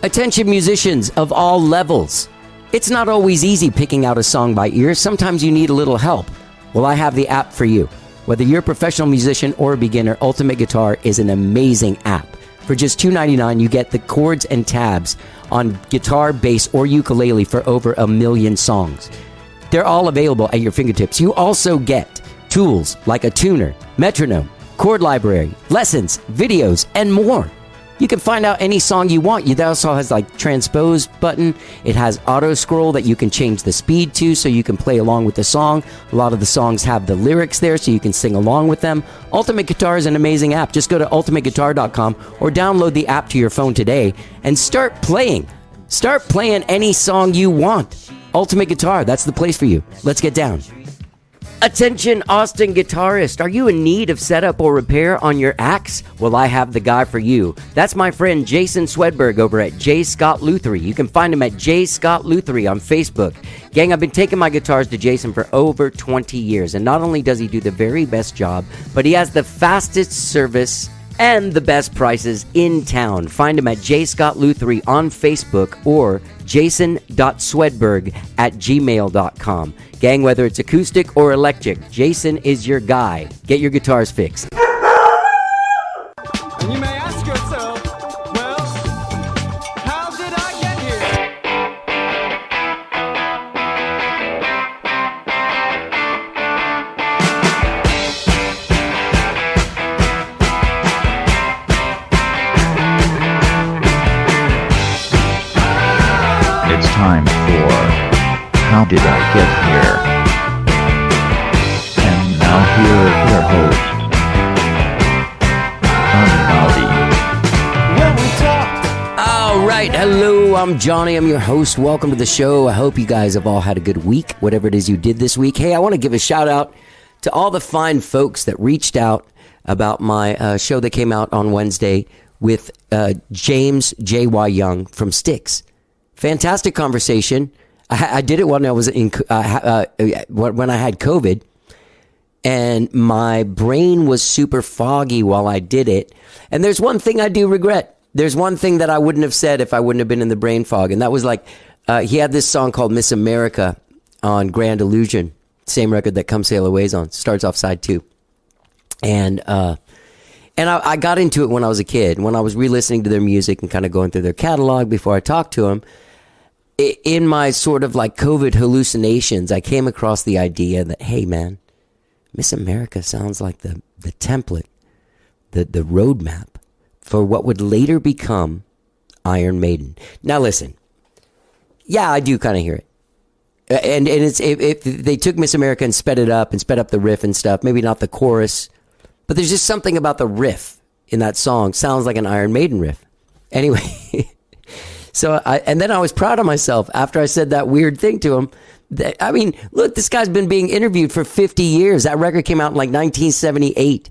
Attention musicians of all levels. It's not always easy picking out a song by ear. Sometimes you need a little help. Well, I have the app for you. Whether you're a professional musician or a beginner, Ultimate Guitar is an amazing app. For just $2.99, you get the chords and tabs on guitar, bass, or ukulele for over 1 million songs. They're all available at your fingertips. You also get tools like a tuner, metronome, chord library, lessons, videos, and more. You can find out any song you want. It also has like transpose button. It has auto scroll that you can change the speed to so you can play along with the song. A lot of the songs have the lyrics there so you can sing along with them. Ultimate Guitar is an amazing app. Just go to ultimateguitar.com or download the app to your phone today and start playing. Start playing any song you want. Ultimate Guitar, that's the place for you. Let's get down. Attention Austin guitarist, are you in need of setup or repair on your axe? Well, I have the guy for you. That's my friend Jason Swedberg over at J. Scott Luthery. You can find him at J. Scott Luthery on Facebook. Gang, I've been taking my guitars to Jason for over 20 years, and not only does he do the very best job, but he has the fastest service and the best prices in town. Find him at J. Scott Luthery on Facebook or jason.swedberg@gmail.com. Gang, whether it's acoustic or electric, Jason is your guy. Get your guitars fixed. And you may ask yourself, well, how did I get here? It's time for How Did I Get Here? And now here is your host, All right, hello, I'm Johnny. I'm your host. Welcome to the show. I hope you guys have all had a good week, whatever it is you did this week. Hey, I want to give a shout out to all the fine folks that reached out about my show that came out on Wednesday with James J.Y. Young from Styx. Fantastic conversation. I did it when I was when I had COVID, and my brain was super foggy while I did it. And there's one thing I do regret. There's one thing that I wouldn't have said if I wouldn't have been in the brain fog, and that was like he had this song called Miss America on Grand Illusion, same record that Come Sail Away's on. Starts off side 2, and I got into it when I was a kid. When I was re-listening to their music and kind of going through their catalog before I talked to them. In my sort of like COVID hallucinations, I came across the idea that, hey man, Miss America sounds like the template, the roadmap for what would later become Iron Maiden. Now listen, yeah, I do kind of hear it. And it's if they took Miss America and sped it up and sped up the riff and stuff, maybe not the chorus, but there's just something about the riff in that song sounds like an Iron Maiden riff. Anyway, and then I was proud of myself after I said that weird thing to him. I mean, look, this guy's been being interviewed for 50 years. That record came out in like 1978.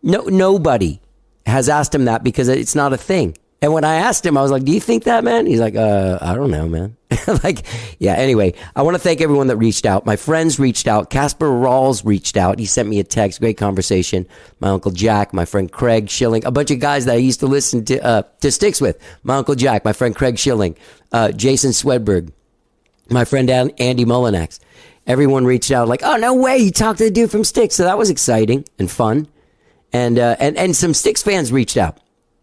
Nobody has asked him that because it's not a thing. And when I asked him, I was like, do you think that, man? He's like, I don't know, man. Like, yeah, anyway, I want to thank everyone that reached out. My friends reached out. Casper Rawls reached out. He sent me a text. Great conversation. My Uncle Jack, my friend Craig Schilling, a bunch of guys that I used to listen to Styx with. My Uncle Jack, my friend Craig Schilling, Jason Swedberg, my friend Andy Mullinax. Everyone reached out like, oh, no way, you talked to the dude from Styx. So that was exciting and fun. And some Styx fans reached out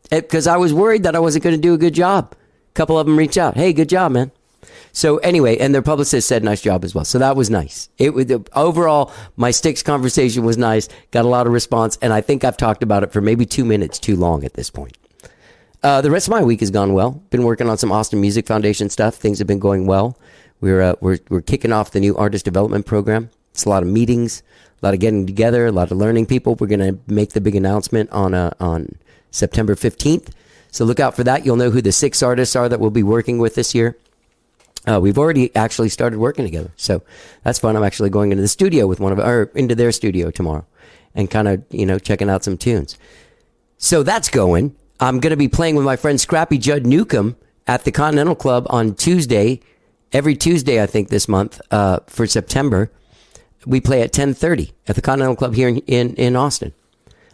because I was worried that I wasn't going to do a good job. A couple of them reached out. Hey, good job, man. So anyway, and their publicist said nice job as well. So that was nice. Overall, my Styx conversation was nice. Got a lot of response, and I think I've talked about it for maybe 2 minutes too long at this point. The rest of my week has gone well. Been working on some Austin Music Foundation stuff. Things have been going well. We're kicking off the new artist development program. It's a lot of meetings, a lot of getting together, a lot of learning people. We're going to make the big announcement on September 15th. So look out for that. You'll know who the 6 artists are that we'll be working with this year. We've already actually started working together. So that's fun. I'm actually going into the studio with into their studio tomorrow and kind of, checking out some tunes. So that's going. I'm going to be playing with my friend Scrappy Judd Newcomb at the Continental Club on Tuesday, every Tuesday, I think this month, for September. We play at 10:30 at the Continental Club here in Austin.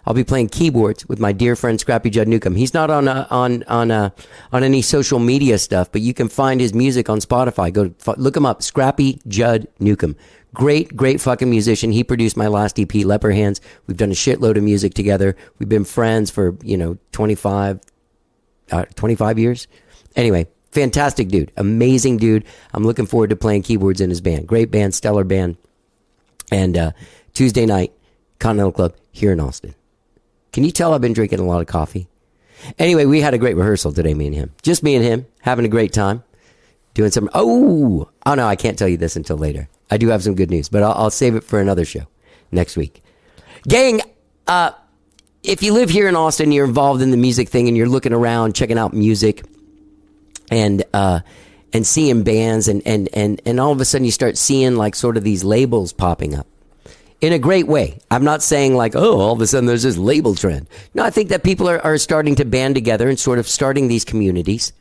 I'll be playing keyboards with my dear friend Scrappy Judd Newcomb. He's not on any social media stuff, but you can find his music on Spotify. Look him up, Scrappy Judd Newcomb. Great fucking musician. He produced my last EP, Leper Hands. We've done a shitload of music together. We've been friends for 25 years. Anyway, fantastic dude, amazing dude. I'm looking forward to playing keyboards in his band. Great band, stellar band. And Tuesday night, Continental Club here in Austin. Can you tell I've been drinking a lot of coffee? Anyway, we had a great rehearsal today, me and him. Just me and him, having a great time. Doing some... Oh, no, I can't tell you this until later. I do have some good news, but I'll save it for another show next week. Gang, if you live here in Austin, you're involved in the music thing, and you're looking around, checking out music, and seeing bands, and all of a sudden you start seeing like sort of these labels popping up. In a great way. I'm not saying like, oh, all of a sudden there's this label trend. No, I think that people are starting to band together and sort of starting these communities.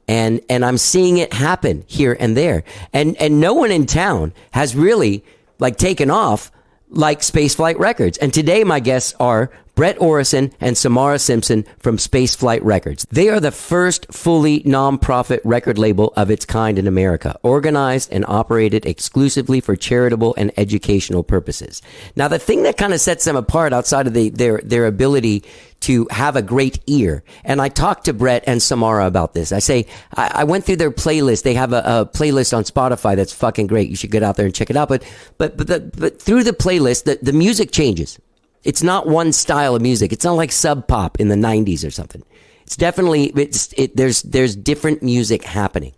And I'm seeing it happen here and there. And no one in town has really like taken off like Spaceflight Records. And today my guests are Brett Orrison and Samara Simpson from Spaceflight Records. They are the first fully non-profit record label of its kind in America, organized and operated exclusively for charitable and educational purposes. Now, the thing that kind of sets them apart outside of their ability to have a great ear, and I talked to Brett and Samara about this. I say, I went through their playlist. They have a playlist on Spotify that's fucking great. You should get out there and check it out. But through the playlist, the music changes. It's not one style of music. It's not like Sub Pop in the 90s or something. It's definitely, there's different music happening.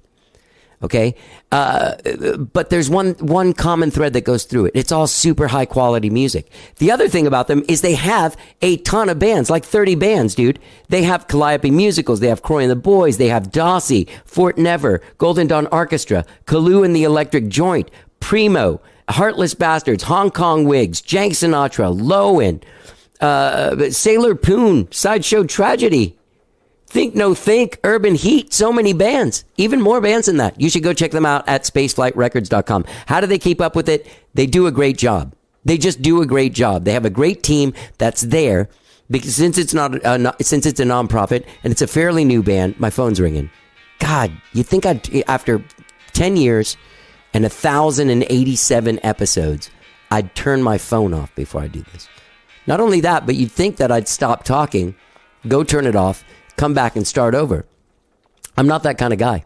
Okay? But there's one common thread that goes through it. It's all super high quality music. The other thing about them is they have a ton of bands, like 30 bands, dude. They have Calliope Musicals. They have Croy and the Boys. They have Dossey, Fort Never, Golden Dawn Arkestra, Kalu and the Electric Joint, Primo, Heartless Bastards, Hong Kong Wigs, Jank Sinatra, Lowen, Sailor Poon, Sideshow Tragedy, Think No Think, Urban Heat, so many bands, even more bands than that. You should go check them out at spaceflightrecords.com. How do they keep up with it? They do a great job. They just do a great job. They have a great team that's there because since it's a nonprofit and it's a fairly new band, my phone's ringing. God, you think after 10 years and 1,087 episodes, I'd turn my phone off before I do this. Not only that, but you'd think that I'd stop talking, go turn it off, come back and start over. I'm not that kind of guy.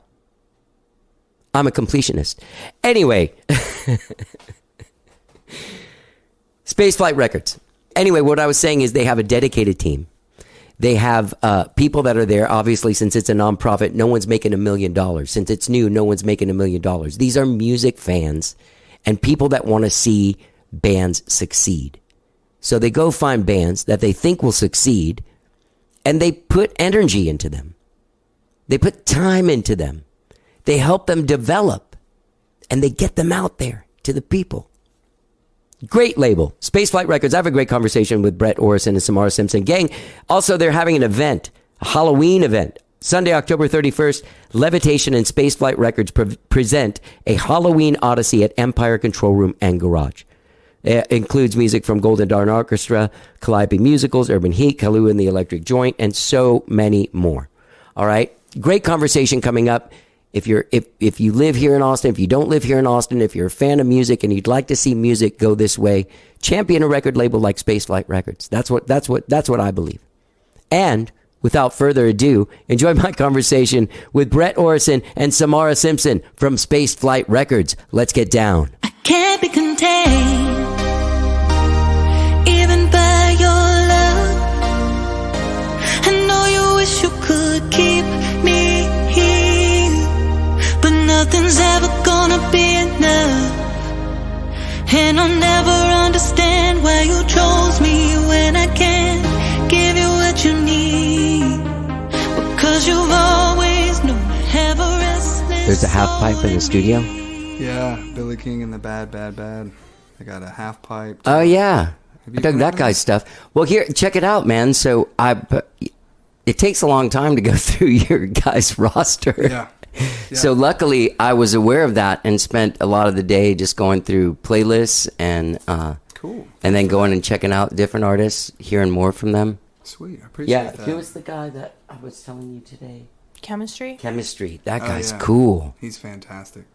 I'm a completionist. Anyway, Spaceflight Records. Anyway, what I was saying is they have a dedicated team. They have people that are there. Obviously, since it's a nonprofit, no one's making $1 million. Since it's new, no one's making $1 million. These are music fans and people that want to see bands succeed. So they go find bands that they think will succeed, and they put energy into them. They put time into them. They help them develop, and they get them out there to the people. Great label, Spaceflight Records. I have a great conversation with Brett Orrison and Samara Simpson. Gang, also they're having an event, a Halloween event. Sunday, October 31st, Levitation and Spaceflight Records present a Halloween Odyssey at Empire Control Room and Garage. It includes music from Golden Dawn Arkestra, Calliope Musicals, Urban Heat, Kalu and the Electric Joint, and so many more. All right? Great conversation coming up. If you live here in Austin, if you don't live here in Austin, if you're a fan of music and you'd like to see music go this way, champion a record label like Spaceflight Records. That's what I believe. And without further ado, enjoy my conversation with Brett Orrison and Samara Simpson from Spaceflight Records. Let's get down. I can't be contained, even by your love. I know you wish you could keep me here, but nothing's ever gonna be enough. And I'll never understand why you chose me when I can't give you what you need, because you've always known I have a restless There's a half pipe in the studio. Yeah, Billy King and the Bad, Bad, Bad. I got a half pipe. Oh yeah, Have I you dug that heard guy's stuff. Well, here, check it out, man. So it takes a long time to go through your guys' roster. Yeah. So luckily, I was aware of that and spent a lot of the day just going through playlists and Cool. And then going and checking out different artists, hearing more from them. Sweet. I appreciate Yeah, that. who was the guy that I was telling you today? Chemistry. Chemistry. That Oh, guy's yeah. cool. He's fantastic.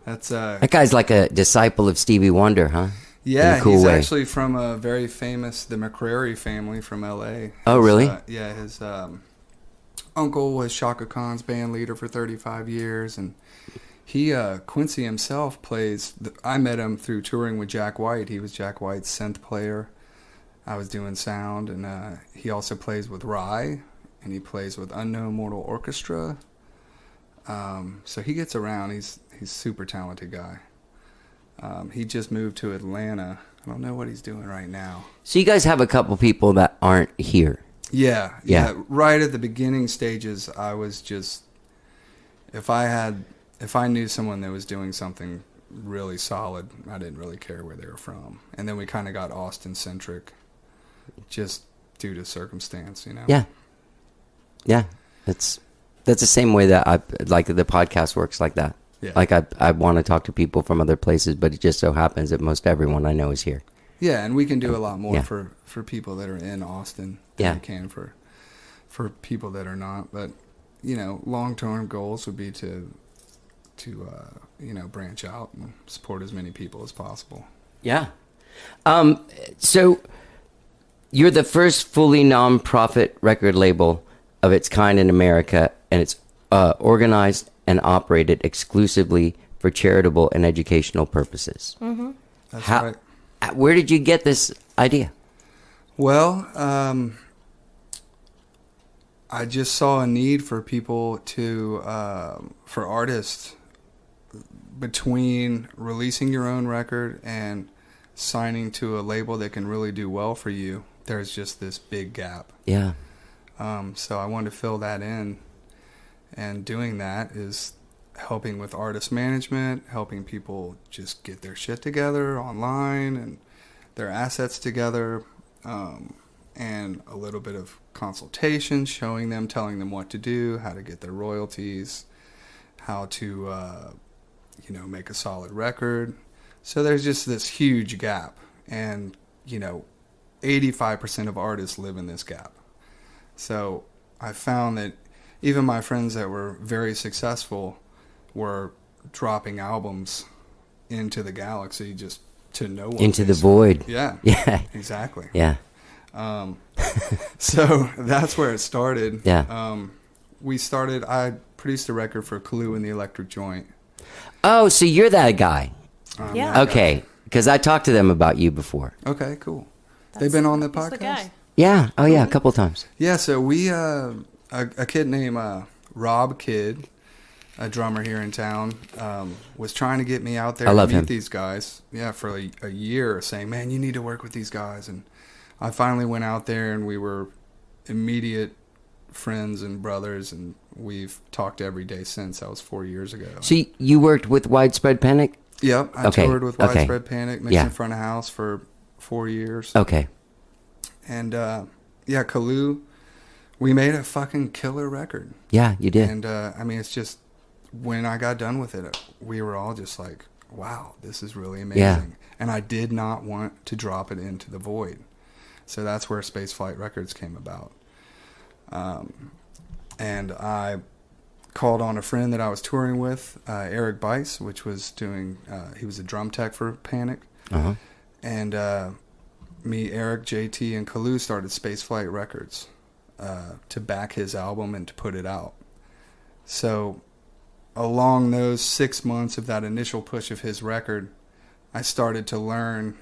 That's That guy's like a disciple of Stevie Wonder, huh? yeah, in a cool he's way. actually from a very famous, the McCrary family from L.A. Oh, really? Yeah, his uncle was Shaka Khan's band leader for 35 years, and he, Quincy himself plays, I met him through touring with Jack White. He was Jack White's synth player. I was doing sound, and he also plays with Rye, and he plays with Unknown Mortal Orchestra. So he gets around. He's a super talented guy. He just moved to Atlanta. I don't know what he's doing right now. So you guys have a couple people that aren't here. Yeah. Yeah. Right at the beginning stages, I was just, if I knew someone that was doing something really solid, I didn't really care where they were from. And then we kind of got Austin centric, just due to circumstance, you know. Yeah. Yeah. That's the same way that I like the podcast works like that. Yeah. Like I want to talk to people from other places, but it just so happens that most everyone I know is here. Yeah, and we can do a lot more Yeah. for people that are in Austin than Yeah. we can for people that are not. But, you know, long-term goals would be to branch out and support as many people as possible. Yeah. So you're the first fully non-profit record label of its kind in America, and it's organized and operated exclusively for charitable and educational purposes. Mm-hmm. That's How- right. Where did you get this idea? Well, I just saw a need for people to, for artists, between releasing your own record and signing to a label that can really do well for you. There's just this big gap. Yeah. So I wanted to fill that in, and doing that is helping with artist management, helping people just get their shit together online and their assets together, and a little bit of consultation, showing them, telling them what to do, how to get their royalties, how to, make a solid record. So there's just this huge gap, and, 85% of artists live in this gap. So I found that even my friends that were very successful were dropping albums into the galaxy, just to no one. Into the basically. void. Yeah. Yeah. Exactly. Yeah. So that's where it started. Yeah. I produced a record for Kalu and the Electric Joint. Oh, so you're that guy. Yeah. that guy. Okay. Because I talked to them about you before. Okay, cool. They've been on the That's podcast? the guy. Yeah. Oh, yeah. A couple times. Yeah, so we, a kid named Rob Kidd, a drummer here in town, was trying to get me out there I love to meet him. these guys. Yeah, for a year, saying, man, you need to work with these guys. And I finally went out there, and we were immediate friends and brothers, and we've talked every day since. That was 4 years ago. So you worked with Widespread Panic? Yep, I Okay, toured with okay. Widespread Panic, mixed Yeah. in front of house for 4 years. Okay. And, Kalu, we made a fucking killer record. Yeah, you did. And, it's just, when I got done with it, we were all just like, wow, this is really amazing. Yeah. And I did not want to drop it into the void. So that's where Spaceflight Records came about. And I called on a friend that I was touring with, Eric Bice, which was doing, he was a drum tech for Panic. Uh-huh. And me, Eric, JT, and Kalu started Spaceflight Records to back his album and to put it out. So along those 6 months of that initial push of his record, I started to learn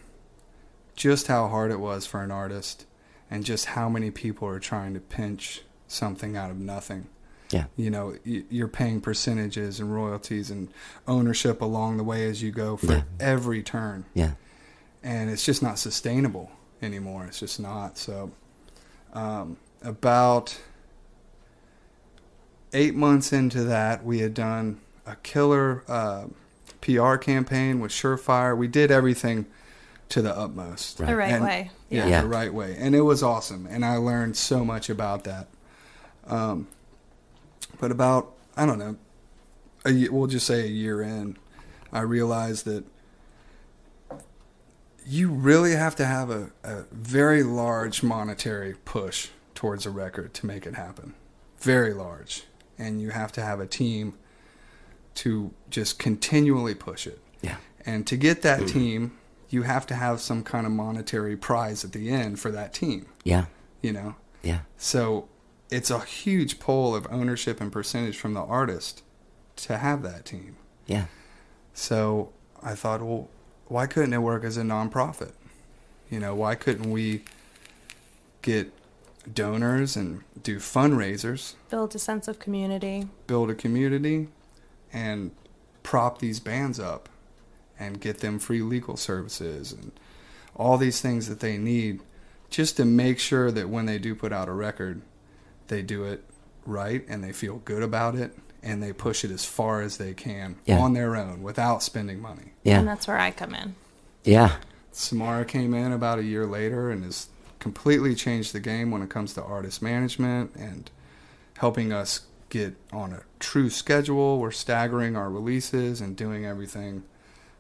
just how hard it was for an artist and just how many people are trying to pinch something out of nothing. Yeah. You're paying percentages and royalties and ownership along the way as you go for Yeah. every turn. Yeah. And it's just not sustainable anymore. It's just not. So about 8 months into that, we had done a killer PR campaign with Surefire. We did everything to the utmost. The right And- way. Yeah, Yeah. the right way. And it was awesome. And I learned so much about that. But about, I don't know, we'll just say a year in, I realized that you really have to have a very large monetary push towards a record to make it happen. Very large. And you have to have a team to just continually push it. Yeah. And to get that team, you have to have some kind of monetary prize at the end for that team. Yeah. You know? Yeah. So it's a huge pull of ownership and percentage from the artist to have that team. Yeah. So I thought, well, why couldn't it work as a nonprofit? You know, why couldn't we get donors and do fundraisers, Build a sense of community. build a community, and prop these bands up and get them free legal services and all these things that they need just to make sure that when they do put out a record, they do it right and they feel good about it and they push it as far as they can on their own without spending money. Yeah. And that's where I come in. Yeah. Samara came in about a year later and has completely changed the game when it comes to artist management and helping us get on a true schedule. We're staggering our releases and doing everything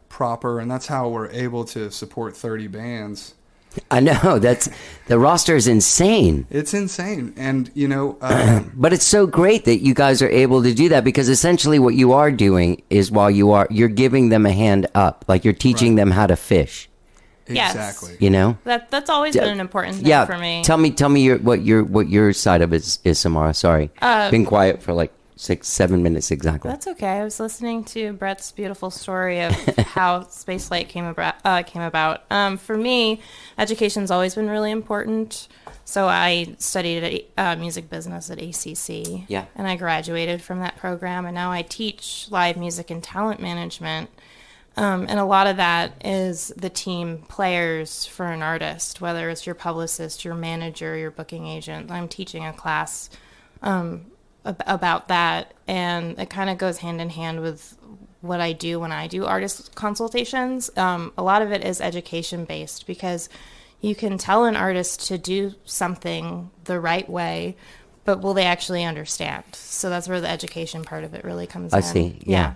proper, and that's how we're able to support 30 bands. I know. The roster is insane. It's insane. And, you know... But it's so great that you guys are able to do that, because essentially what you are doing is you're giving them a hand up. Like you're teaching them how to fish. Yes. Exactly. You know? That's always been an important thing for me. Tell me what your side of it is, Samara. Sorry. Been quiet for like 6-7 minutes exactly. That's okay. I was listening to Brett's beautiful story of how Spaceflight came about. For me, education's always been really important. So I studied music business at ACC. Yeah. And I graduated from that program, and now I teach live music and talent management. And a lot of that is the team players for an artist, whether it's your publicist, your manager, your booking agent. I'm teaching a class about that, and it kind of goes hand in hand with what I do when I do artist consultations. A lot of it is education based, because you can tell an artist to do something the right way, but will they actually understand? So that's where the education part of it really comes in. I see. Yeah.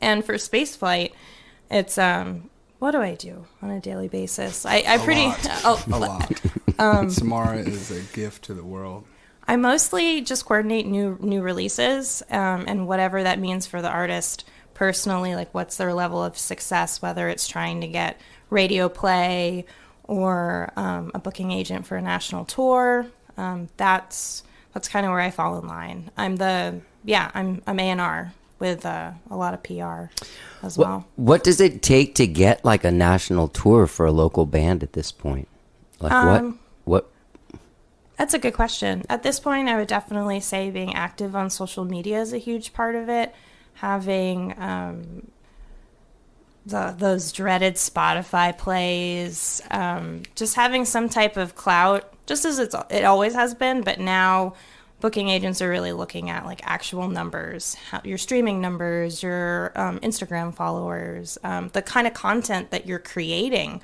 And for Spaceflight, it's what do I do on a daily basis? A lot. Samara is a gift to the world. I mostly just coordinate new releases, and whatever that means for the artist personally, like what's their level of success, whether it's trying to get radio play or a booking agent for a national tour. That's kind of where I fall in line. I'm A&R with a lot of PR as well. What does it take to get like a national tour for a local band at this point? Like what? That's a good question. At this point, I would definitely say being active on social media is a huge part of it. Having those dreaded Spotify plays, just having some type of clout, just as it always has been, but now booking agents are really looking at like actual numbers, your streaming numbers, your Instagram followers, the kind of content that you're creating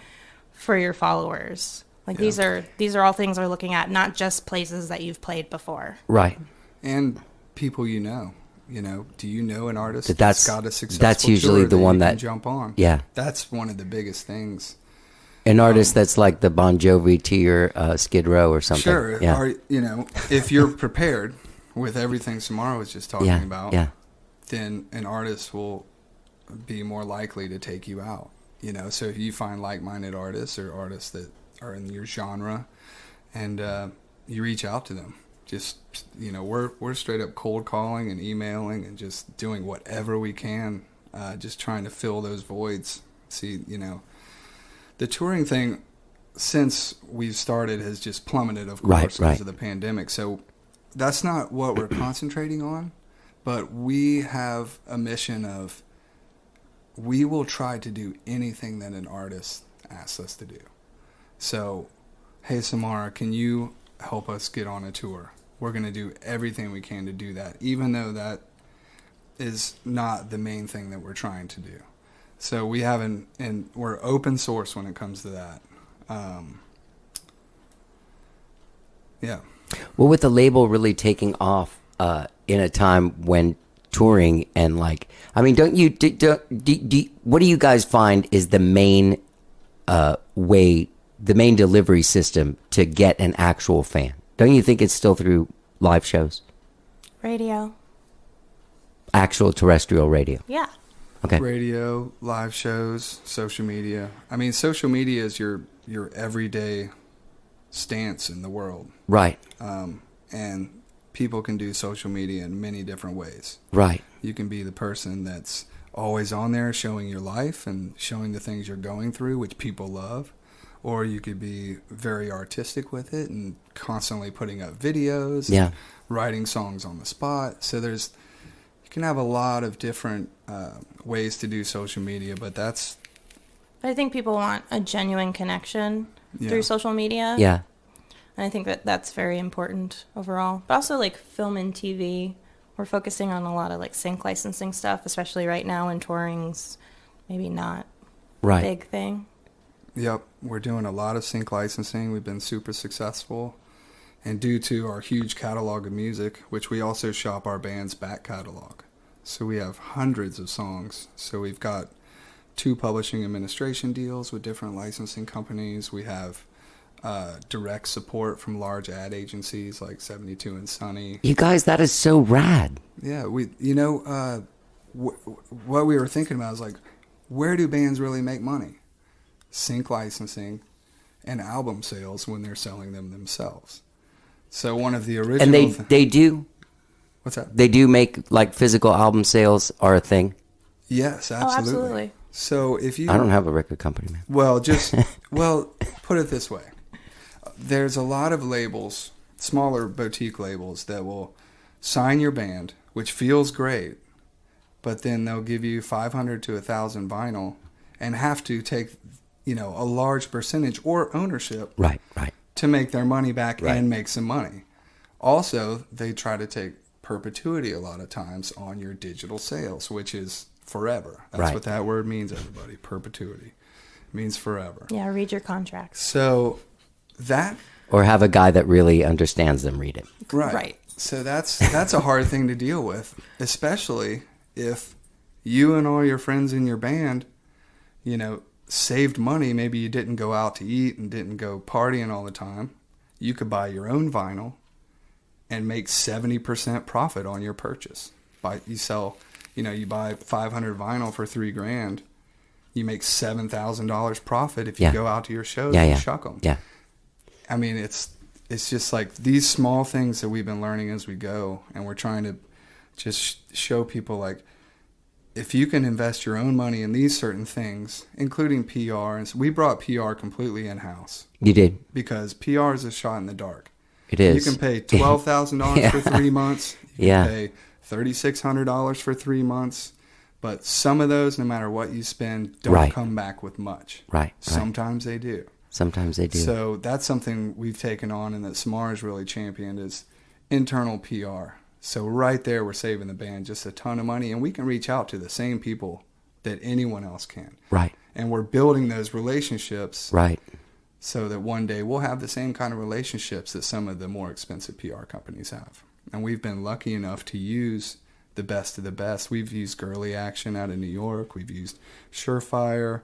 for your followers. Like these are all things we're looking at, not just places that you've played before. Right. And people you know. You know, do you know an artist that's got a successful that's usually tour the that one you that can jump on? Yeah. That's one of the biggest things. An artist that's like the Bon Jovi to your Skid Row or something. Sure. Yeah. Or, you know, if you're prepared with everything Samara was just talking about, then an artist will be more likely to take you out. You know, so if you find like-minded artists or artists that are in your genre, and you reach out to them. Just, you know, we're straight up cold calling and emailing and just doing whatever we can, just trying to fill those voids. See, you know, the touring thing since we've started has just plummeted, of course, because of the pandemic. So that's not what we're concentrating on, but we have a mission of we will try to do anything that an artist asks us to do. So, hey, Samara, can you help us get on a tour? We're going to do everything we can to do that, even though that is not the main thing that we're trying to do. So we haven't, and we're open source when it comes to that. Yeah. Well, with the label really taking off in a time when touring and like, I mean, what do you guys find is the main way, the main delivery system to get an actual fan? Don't you think it's still through live shows? Radio. Actual terrestrial radio. Yeah. Okay. Radio, live shows, social media. I mean, social media is your everyday stance in the world. Right. And people can do social media in many different ways. Right. You can be the person that's always on there showing your life and showing the things you're going through, which people love. Or you could be very artistic with it and constantly putting up videos, Yeah. and writing songs on the spot. So you can have a lot of different ways to do social media, but I think people want a genuine connection through social media. Yeah. And I think that's very important overall. But also like film and TV. We're focusing on a lot of like sync licensing stuff, especially right now when touring's maybe not Right. a big thing. Yep, we're doing a lot of sync licensing. We've been super successful. And due to our huge catalog of music, which we also shop our band's back catalog. So we have hundreds of songs. So we've got 2 publishing administration deals with different licensing companies. We have direct support from large ad agencies like 72 and Sunny. You guys, that is so rad. Yeah, what we were thinking about is like, where do bands really make money? Sync licensing and album sales when they're selling them themselves. So one of the original... And they do? What's that? They do make, like, physical album sales are a thing? Yes, absolutely. Oh, absolutely. So if you... I don't have a record company, man. Well, put it this way. There's a lot of labels, smaller boutique labels, that will sign your band, which feels great, but then they'll give you 500 to 1,000 vinyl and have to take, a large percentage or ownership Right. to make their money back Right. and make some money. Also, they try to take perpetuity a lot of times on your digital sales, which is forever. That's Right. what that word means, everybody. Perpetuity. It means forever. Yeah, read your contracts. So that... Or have a guy that really understands them read it. Right. So that's a hard thing to deal with, especially if you and all your friends in your band, saved money. Maybe you didn't go out to eat and didn't go partying all the time. You could buy your own vinyl and make 70% profit on your purchase. You buy 500 vinyl for $3,000. You make $7,000 profit if you Yeah. go out to your shows Yeah, and yeah. shuck them. Yeah. I mean, it's just like these small things that we've been learning as we go, and we're trying to just show people, like, if you can invest your own money in these certain things, including PR, and so we brought PR completely in-house You did. because PR is a shot in the dark. It is. You can pay $12,000 for 3 months. You Yeah. can pay $3,600 for 3 months. But some of those, no matter what you spend, don't Right. come back with much. Right. Sometimes they do. Sometimes they do. So that's something we've taken on and that Samara's really championed is internal PR. So right there, we're saving the band just a ton of money, and we can reach out to the same people that anyone else can. Right. And we're building those relationships Right. so that one day we'll have the same kind of relationships that some of the more expensive PR companies have. And we've been lucky enough to use the best of the best. We've used Girly Action out of New York. We've used Surefire.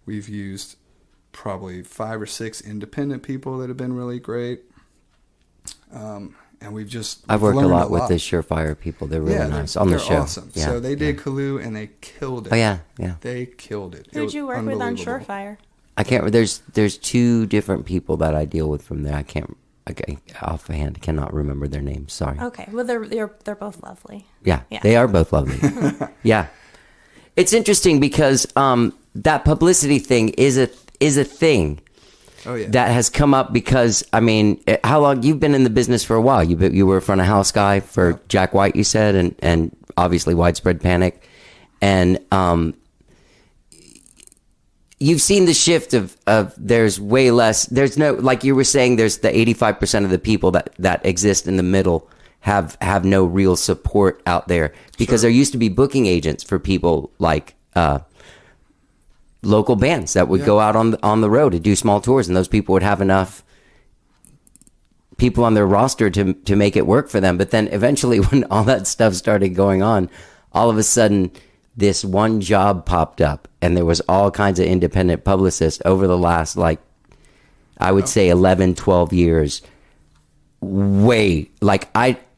We've used probably 5 or 6 independent people that have been really great. And I've worked a learned lot with the Surefire people. They're really nice on the they're show. Awesome. Yeah, So they did yeah. Kalu and they killed it. Oh yeah, yeah. They killed it. It Who'd was you work with on unbelievable. Surefire? I can't. There's 2 different people that I deal with from there. I can't. Okay, offhand, cannot remember their names. Sorry. Okay. Well, they're both lovely. Yeah, Yeah. they are both lovely. Yeah, it's interesting because that publicity thing is a thing. Oh yeah. That has come up because, I mean, how long you've been in the business for a while? You were a front of house guy for Jack White, you said, and obviously Widespread Panic, and you've seen the shift of there's way less. There's no, like you were saying, there's the 85% of the people that exist in the middle have no real support out there because there used to be booking agents for people like local bands that would go out on the road to do small tours, and those people would have enough people on their roster to make it work for them. But then eventually, when all that stuff started going on, all of a sudden this one job popped up, and there was all kinds of independent publicists over the last, like, I would say 11, 12 years. I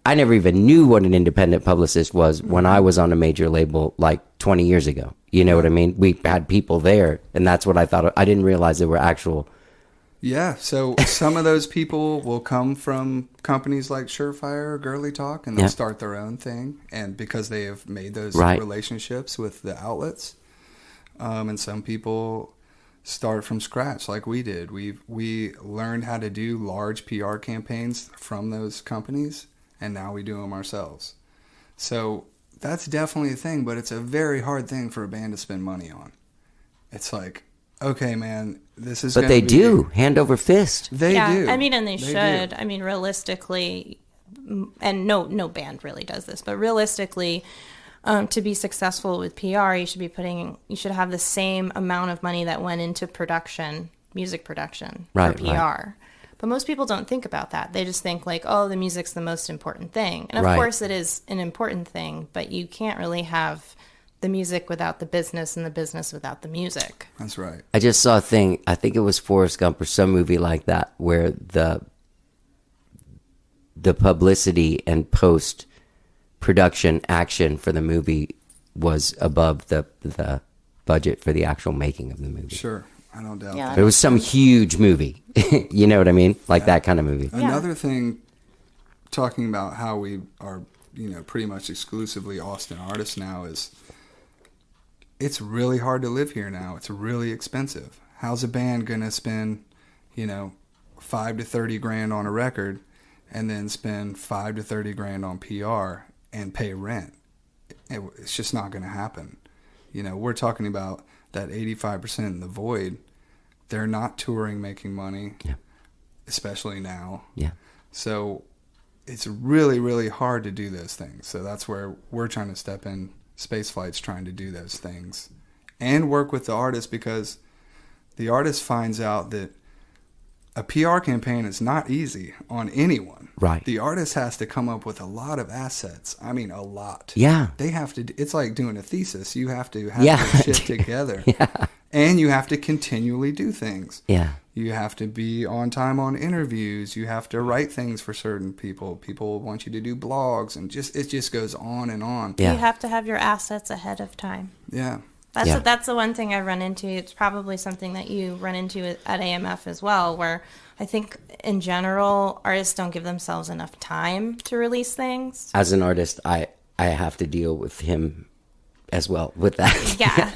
never even knew what an independent publicist was when I was on a major label like 20 years ago. You know what I mean? We had people there, and that's what I thought. I didn't realize there were actual. Yeah, so some of those people will come from companies like Surefire or Girly Talk, and they'll start their own thing, and because they have made those relationships with the outlets. And some people start from scratch like we did. We learned how to do large PR campaigns from those companies, and now we do them ourselves. So that's definitely a thing, but it's a very hard thing for a band to spend money on. It's like, okay, man, this is. But they do, hand over fist. They do. I mean, and they should. do. I mean, realistically, and no band really does this, but realistically, to be successful with PR, you should have the same amount of money that went into production, music production, for PR. Right. But most people don't think about that. They just think like, oh, the music's the most important thing. And of course it is an important thing, but you can't really have the music without the business and the business without the music. That's right. I just saw a thing, I think it was Forrest Gump or some movie like that, where the publicity and post-production action for the movie was above the budget for the actual making of the movie. Sure. I don't doubt that. It was some huge movie. You know what I mean? Like that kind of movie. Another thing, talking about how we are, pretty much exclusively Austin artists now, is it's really hard to live here now. It's really expensive. How's a band going to spend, $5 to $30,000 on a record and then spend $5 to $30,000 on PR and pay rent? It's just not going to happen. We're talking about that 85% in the void. They're not touring, making money, especially now. Yeah. So it's really, really hard to do those things. So that's where we're trying to step in. Spaceflight's trying to do those things and work with the artist, because the artist finds out that a PR campaign is not easy on anyone. Right. The artist has to come up with a lot of assets. I mean, a lot. Yeah. They have to. It's like doing a thesis. You have to have your shit together. And you have to continually do things. Yeah. You have to be on time on interviews. You have to write things for certain people. People want you to do blogs, and it just goes on and on. Yeah. You have to have your assets ahead of time. Yeah. That's the one thing I run into. It's probably something that you run into at AMF as well, where I think in general artists don't give themselves enough time to release things. As an artist, I have to deal with him as well with that. Yeah.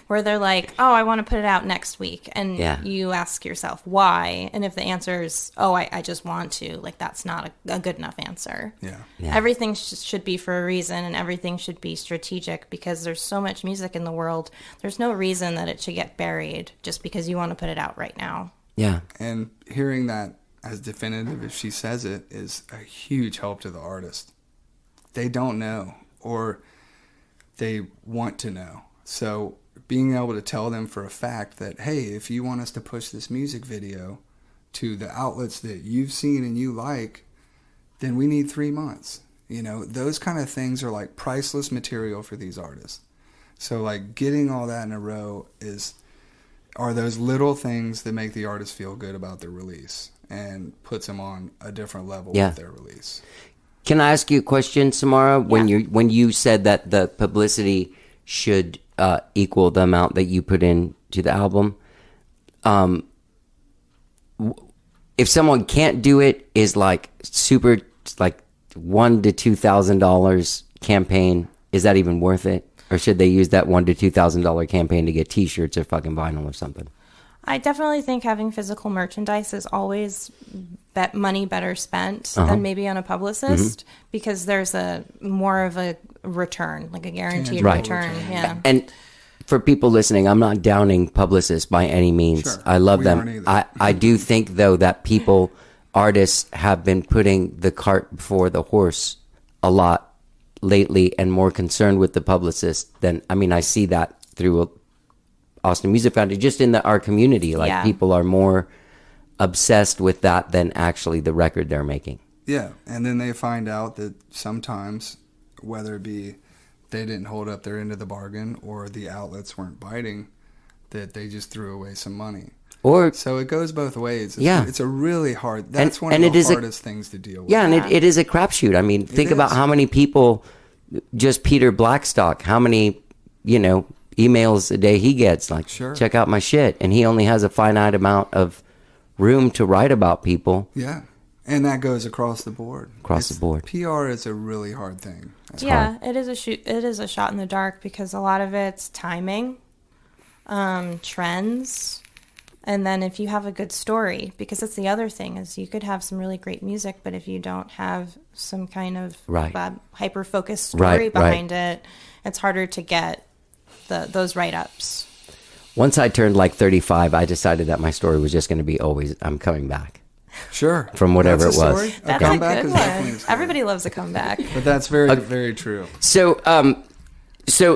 Where they're like, oh, I want to put it out next week. And you ask yourself, why? And if the answer is, oh, I just want to, like, that's not a good enough answer. Yeah. Everything should be for a reason, and everything should be strategic, because there's so much music in the world. There's no reason that it should get buried just because you want to put it out right now. Yeah. And hearing that as definitive as she says it is a huge help to the artist. They don't know, or they want to know. So being able to tell them for a fact that, hey, if you want us to push this music video to the outlets that you've seen and you like, then we need 3 months. Those kind of things are like priceless material for these artists. So like getting all that in a row are those little things that make the artist feel good about their release and puts them on a different level with their release. Can I ask you a question, Samara? When you said that the publicity should equal the amount that you put into the album, if someone can't do it, is like super like $1,000 to $2,000 campaign, is that even worth it? Or should they use that $1,000 to $2,000 campaign to get T-shirts or fucking vinyl or something? I definitely think having physical merchandise is always money better spent than maybe on a publicist, because there's more of a return, like a guaranteed return. Yeah. And for people listening, I'm not downing publicists by any means. Sure. I love them. I do think, though, that artists have been putting the cart before the horse a lot lately, and more concerned with the publicist than, I see that through Austin Music Foundry, just in our community. Like, people are more obsessed with that than actually the record they're making. Yeah, and then they find out that sometimes, whether it be they didn't hold up their end of the bargain, or the outlets weren't biting, that they just threw away some money. Or So it goes both ways. Yeah. It's a really hard, that's one and of it the is a- hardest things to deal with. yeah, and it is a crapshoot. I mean, think about is. how many people, just Peter Blackstock, how many, emails a day he gets, like, Sure. check out my shit. And he only has a finite amount of room to write about people. Yeah. And that goes across the board. Across the board. PR is a really hard thing. Yeah, it is a shot in the dark because a lot of it's timing, trends, and then if you have a good story, because that's the other thing is you could have some really great music, but if you don't have some kind of Right. hyper focused story Right, behind it, it's harder to get those write ups. Once I turned like 35, I decided that my story was just going to be always, I'm coming back. Sure. From whatever That's a it was. story. That's a comeback good is definitely one. a story. Everybody loves a comeback. But that's very, very true. So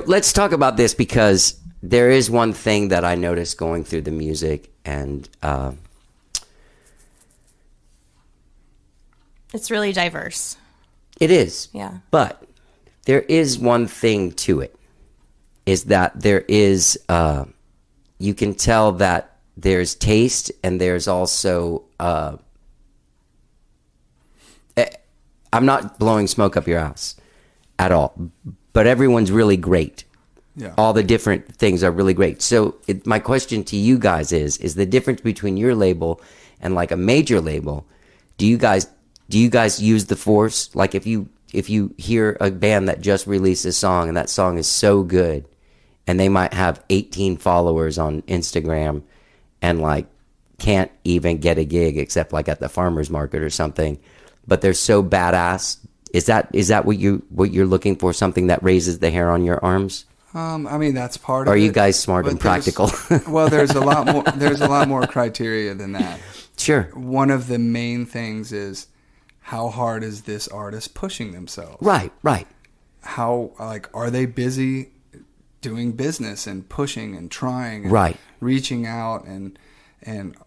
let's talk about this, because there is one thing that I noticed going through the music, and It's really diverse. it is. Yeah. But there is one thing to it, is that there is, you can tell that there's taste, and there's also, I'm not blowing smoke up your ass at all, but everyone's really great. Yeah. All the different things are really great. So my question to you guys is the difference between your label and like a major label, do you guys use the force? Like if you hear a band that just released a song and that song is so good, and they might have 18 followers on Instagram and like can't even get a gig except like at the farmer's market or something, but they're so badass. Is that what you're looking for? Something that raises the hair on your arms? I mean, that's part of Or it. are you guys smart but and practical? Well, there's a lot more. There's a lot more criteria than that. Sure. One of the main things is how hard is this artist pushing themselves? Right. How are they busy doing business and pushing and trying and Right. reaching out, and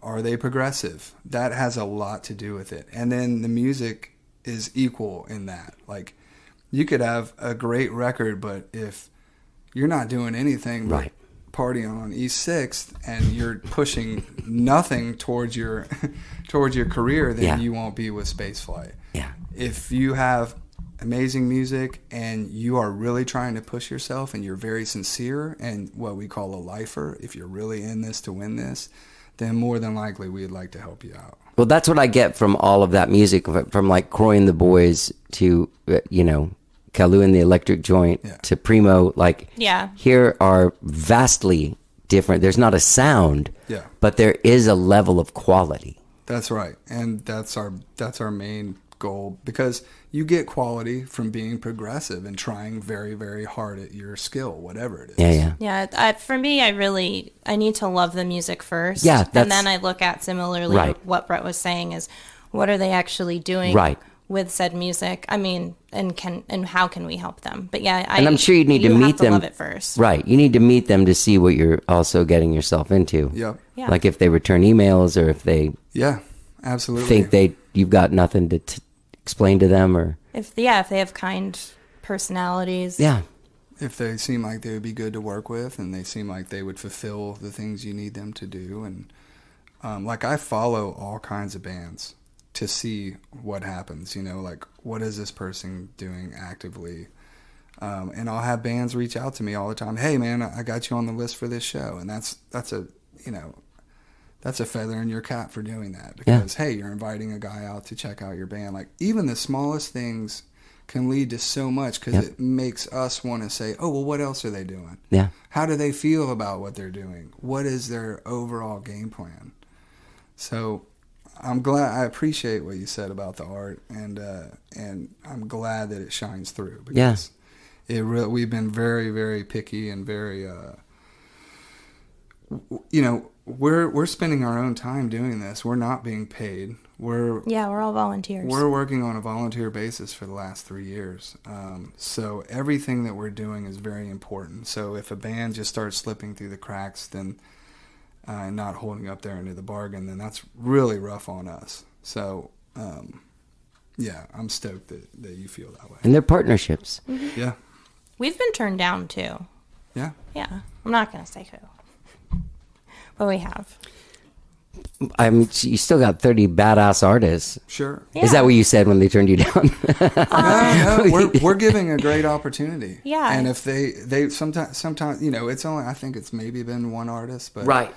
are they progressive? That has a lot to do with it. And then the music is equal in that. Like, you could have a great record, but if you're not doing anything but Right. partying on East 6th and you're pushing nothing towards your career, then Yeah. you won't be with Spaceflight. Yeah. If you have amazing music and you are really trying to push yourself and you're very sincere and what we call a lifer, if you're really in this to win this, then more than likely we'd like to help you out. Well, that's what I get from all of that music, from like Croy and the Boys to, Kalu and the Electric Joint Yeah. to Primo. Like, Yeah. here are vastly different. There's not a sound, Yeah. but there is a level of quality. That's right. And that's our main goal, because you get quality from being progressive and trying very, very hard at your skill, whatever it is. Yeah. Yeah, for me, I need to love the music first. Yeah, that's- and then I look at similarly Right. what Brett was saying is, what are they actually doing Right. with said music? I mean, and how can we help them? But yeah, And I'm sure you need to meet have to them. love it first. Right. You need to meet them to see what you're also getting yourself into. Yep. Yeah. Like if they return emails, or if they Yeah, absolutely. think you've got nothing to explain to them, or If they have kind personalities. yeah. If they seem like they would be good to work with and they seem like they would fulfill the things you need them to do. And I follow all kinds of bands to see what happens, like what is this person doing actively? And I'll have bands reach out to me all the time. Hey man, I got you on the list for this show. And that's a feather in your cap for doing that, because hey, you're inviting a guy out to check out your band. Like, even the smallest things can lead to so much, because it makes us want to say, oh, well, what else are they doing? Yeah. How do they feel about what they're doing? What is their overall game plan? So I'm glad, I appreciate what you said about the art, and I'm glad that it shines through, because we've been very, very picky and very, we're spending our own time doing this. We're not being paid. We're all volunteers. We're working on a volunteer basis for the last 3 years. So everything that we're doing is very important. So if a band just starts slipping through the cracks, then not holding up their end of the bargain, then that's really rough on us. So, I'm stoked that you feel that way. And they're partnerships. Yeah. We've been turned down too. Yeah. Yeah, I'm not gonna say who, but we have. I mean, you still got 30 badass artists. Sure. Yeah. Is that what you said when they turned you down? No, we're giving a great opportunity. Yeah. And if they sometimes, you know, it's only, I think it's maybe been one artist, but Right.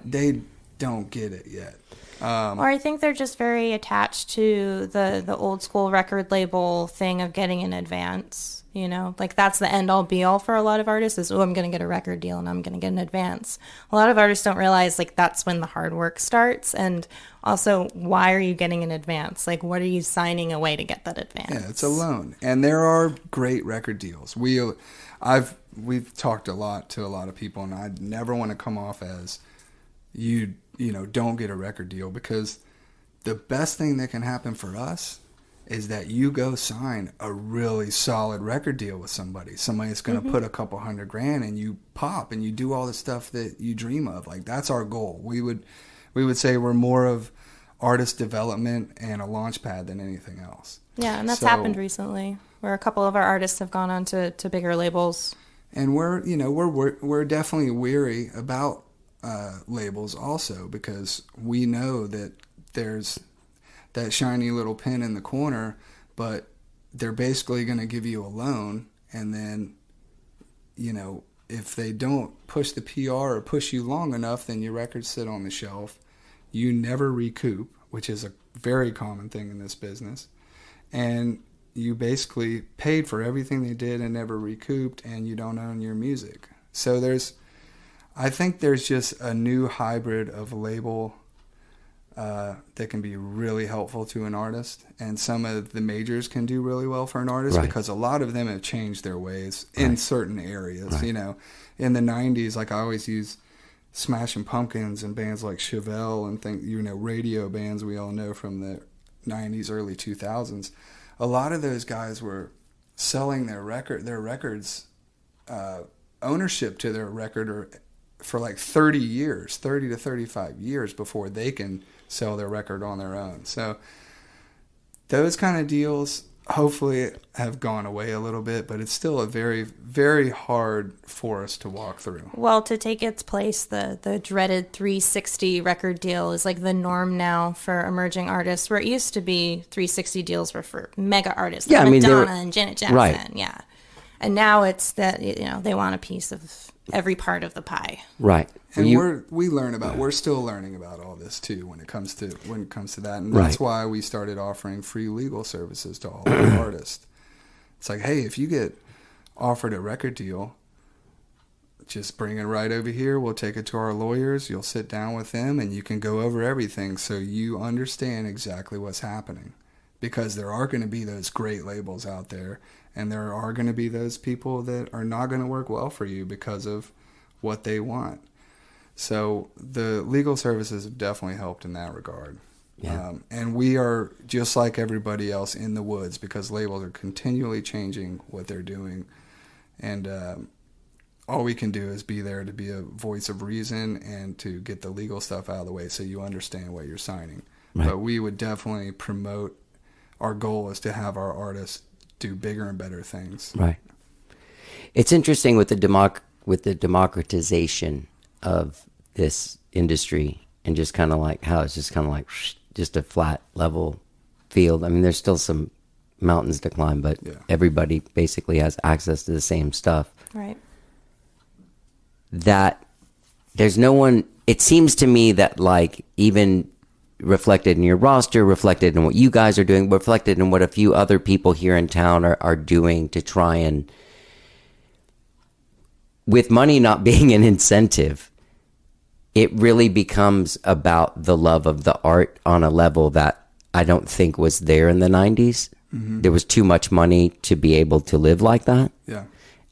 they don't get it yet. Or I think they're just very attached to the old school record label thing of getting in advance. You know, like that's the end all be all for a lot of artists is, oh, I'm going to get a record deal and I'm going to get an advance. A lot of artists don't realize like that's when the hard work starts. And also, why are you getting an advance? Like, what are you signing away to get that advance? Yeah, it's a loan. And there are great record deals. We've talked a lot to a lot of people, and I never want to come off as you know, don't get a record deal, because the best thing that can happen for us is that you go sign a really solid record deal with somebody that's going to put a couple $100,000 and you pop and you do all the stuff that you dream of. Like, that's our goal. We would say we're more of artist development and a launch pad than anything else. Yeah, and that's happened recently, where a couple of our artists have gone on to bigger labels. And we're definitely weary about labels also, because we know that there's that shiny little pin in the corner, but they're basically going to give you a loan, and then, you know, if they don't push the PR or push you long enough, then your records sit on the shelf. You never recoup, which is a very common thing in this business, and you basically paid for everything they did and never recouped, and you don't own your music. So I think there's just a new hybrid of label that can be really helpful to an artist, and some of the majors can do really well for an artist, right, because a lot of them have changed their ways in certain areas. Right. You know, in the 90s, like I always use Smashing Pumpkins and bands like Chevelle and radio bands we all know from the 90s, early 2000s. A lot of those guys were selling their records, ownership to their record for like 30 to 35 years before they can sell their record on their own. So those kind of deals hopefully have gone away a little bit, but it's still a very, very hard for us to walk through. Well, to take its place, the dreaded 360 record deal is like the norm now for emerging artists, where it used to be 360 deals were for mega artists like Madonna and Janet Jackson. Right. Yeah. And now it's that, you know, they want a piece of every part of the pie. Right. And we're still learning about all this too when it comes to that, and that's why we started offering free legal services to all our artists. It's like, hey, if you get offered a record deal, just bring it right over here. We'll take it to our lawyers. You'll sit down with them, and you can go over everything so you understand exactly what's happening. Because there are going to be those great labels out there, and there are going to be those people that are not going to work well for you because of what they want. So the legal services have definitely helped in that regard. Yeah. And we are just like everybody else in the woods, because labels are continually changing what they're doing. And all we can do is be there to be a voice of reason and to get the legal stuff out of the way so you understand what you're signing. Right. But we would definitely promote, our goal is to have our artists do bigger and better things. Right. It's interesting with the democratization of this industry, and just kind of like how it's just kind of like just a flat level field. I mean, there's still some mountains to climb, but everybody basically has access to the same stuff. Right. That there's no one, it seems to me that like even reflected in your roster, reflected in what you guys are doing, reflected in what a few other people here in town are doing to try and, with money not being an incentive, it really becomes about the love of the art on a level that I don't think was there in the 90s. Mm-hmm. There was too much money to be able to live like that. Yeah.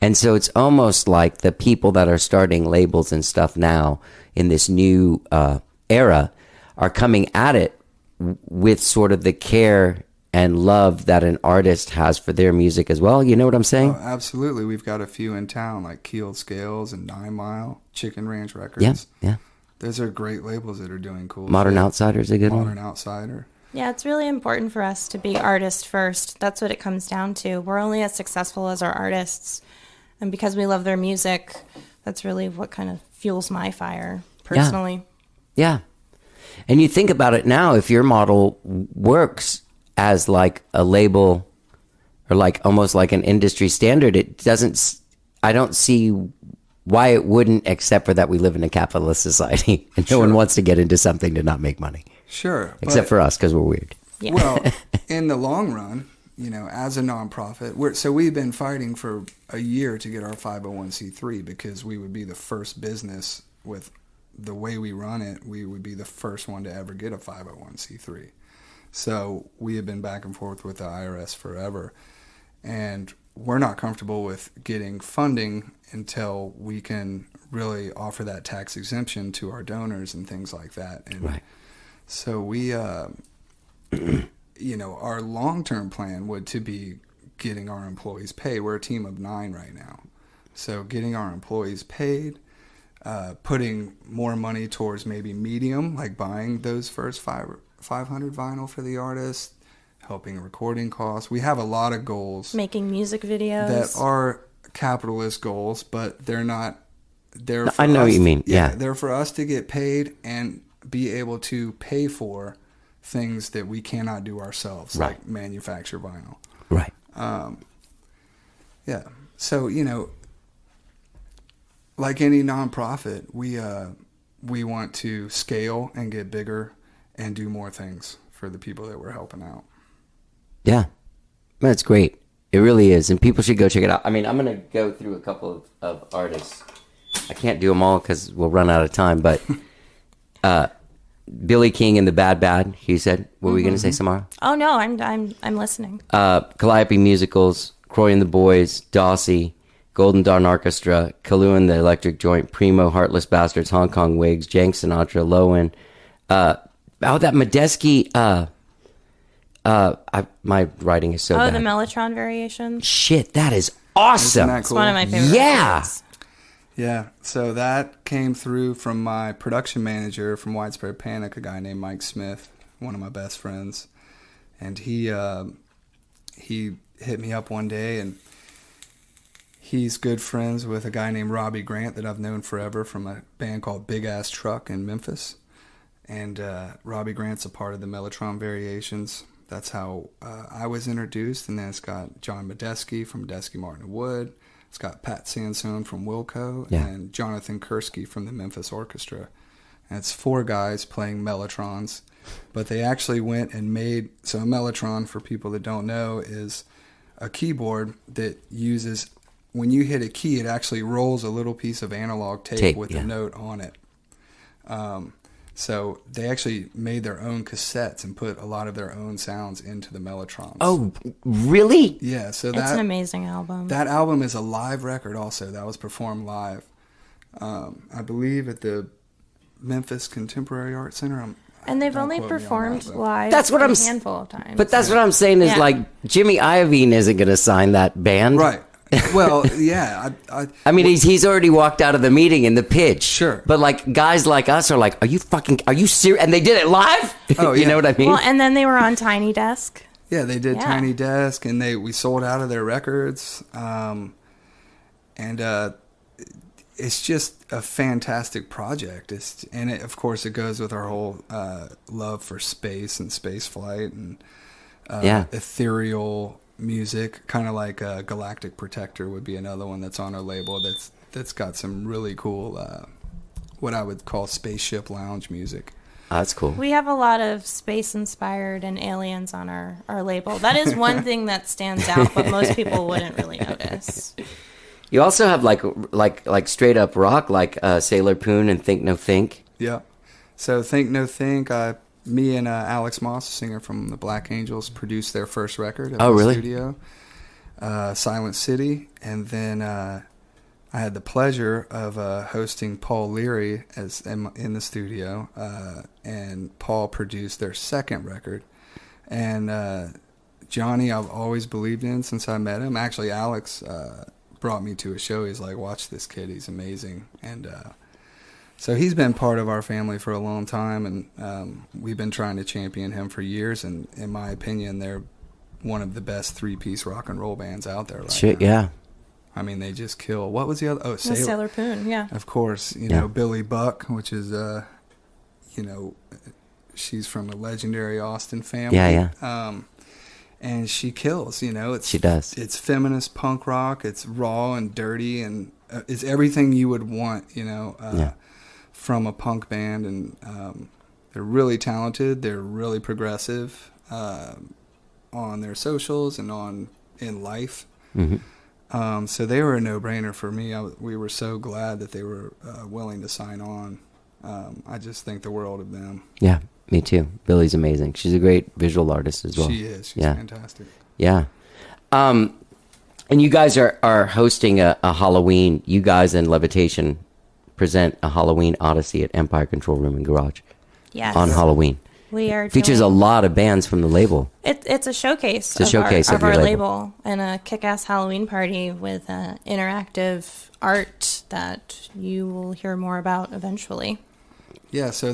And so it's almost like the people that are starting labels and stuff now in this new era are coming at it with sort of the care and love that an artist has for their music as well. You know what I'm saying? Oh, absolutely. We've got a few in town like Keeled Scales and 9 Mile, Chicken Ranch Records. Yeah. Those are great labels that are doing cool Modern shit. Outsider's a good one. Modern Outsider. Yeah, it's really important for us to be artist first. That's what it comes down to. We're only as successful as our artists. And because we love their music, that's really what kind of fuels my fire personally. Yeah. And you think about it now, if your model works as like a label or like almost like an industry standard, I don't see why it wouldn't, except for that we live in a capitalist society and no one wants to get into something to not make money. Sure. Except for us, because we're weird. Yeah. Well, in the long run, as a nonprofit, we've been fighting for a year to get our 501c3 because we would be the first business with the way we run it. We would be the first one to ever get a 501c3. So we have been back and forth with the IRS forever. And we're not comfortable with getting funding until we can really offer that tax exemption to our donors and things like that. And right. So we, our long-term plan would to be getting our employees paid. We're a team of 9 right now. So getting our employees paid, putting more money towards maybe medium, like buying those first 500 vinyl for the artist, helping recording costs. We have a lot of goals. Making music videos. That are capitalist goals, but they're not. I know what you mean. Yeah. They're for us to get paid and be able to pay for things that we cannot do ourselves, right. like manufacture vinyl. Right. Yeah. So, like any nonprofit, we want to scale and get bigger and do more things for the people that we're helping out. Yeah. That's great. It really is. And people should go check it out. I mean, I'm going to go through a couple of artists. I can't do them all because we'll run out of time, but Billy King and the Bad Bad, he said. What were we going to say, Samara? Oh, no, I'm listening. Calliope Musicals, Croy and the Boys, Dossey, Golden Dawn Arkestra, Kalu and the Electric Joint, Primo, Heartless Bastards, Hong Kong Wigs, Jank Sinatra, Lowen. That Medeski... my writing is so bad. The Mellotron variation. Shit, that is awesome. Isn't that It's cool? one of my favorite records. Yeah, so that came through from my production manager from Widespread Panic, a guy named Mike Smith, one of my best friends. And he hit me up one day, and he's good friends with a guy named Robbie Grant that I've known forever from a band called Big Ass Truck in Memphis. And Robbie Grant's a part of the Mellotron Variations. That's how I was introduced. And then it's got John Medeski from Medeski Martin Wood. It's got Pat Sansone from Wilco and Jonathan Kursky from the Memphis Orchestra. And it's 4 guys playing Mellotrons. But they actually went and made... So a Mellotron, for people that don't know, is a keyboard that uses... When you hit a key, it actually rolls a little piece of analog tape with a note on it. So they actually made their own cassettes and put a lot of their own sounds into the Mellotrons. Oh, really? Yeah, so It's an amazing album. That album is a live record also. That was performed live. I believe at the Memphis Contemporary Art Center. And they've only performed live That's what a I'm handful of times. But that's what I'm saying is like Jimmy Iovine isn't going to sign that band. Right. Well, yeah. I mean, he's already walked out of the meeting in the pitch. Sure. But like guys like us are like, are you serious? And they did it live? Oh, You yeah. know what I mean? Well, and then they were on Tiny Desk. Yeah, they did Yeah. Tiny Desk, and we sold out of their records. It's just a fantastic project. Of course, it goes with our whole love for space and space flight and ethereal music, kind of like Galactic Protector would be another one that's on our label that's got some really cool, what I would call spaceship lounge music. Oh, that's cool. We have a lot of space-inspired and aliens on our label. That is one thing that stands out, but most people wouldn't really notice. You also have like straight up rock, like Sailor Poon and Think No Think. Yeah. So Think No Think, me and Alex Moss, a singer from the Black Angels, produced their first record at the studio, Silent City. And then I had the pleasure of hosting Paul Leary in the studio, and Paul produced their second record. And Johnny, I've always believed in since I met him. Actually, Alex brought me to a show. He's like, watch this kid, he's amazing. And so he's been part of our family for a long time, and we've been trying to champion him for years. And in my opinion, they're one of the best 3-piece rock and roll bands out there right now. Yeah. I mean, they just kill. What was the other? Oh, Sailor Poon, yeah. Of course, you Yeah. know, Billy Buck, which is, you know, she's from a legendary Austin family. Yeah. And she kills, you know. She does. It's feminist punk rock. It's raw and dirty, and it's everything you would want, you know, from a punk band. And they're really talented. They're really progressive on their socials and in life. Mm-hmm. So they were a no-brainer for me. We were so glad that they were willing to sign on. I just think the world of them. Yeah, me too. Billy's amazing. She's a great visual artist as well. She is. She's fantastic. Yeah. And you guys are hosting a Halloween. You guys and Levitation present a Halloween Odyssey at Empire Control Room and Garage. Yes. On Halloween. We are Features a lot of bands from the label. It's a showcase. It's a showcase of our your label and a kick-ass Halloween party with interactive art that you will hear more about eventually. Yeah, so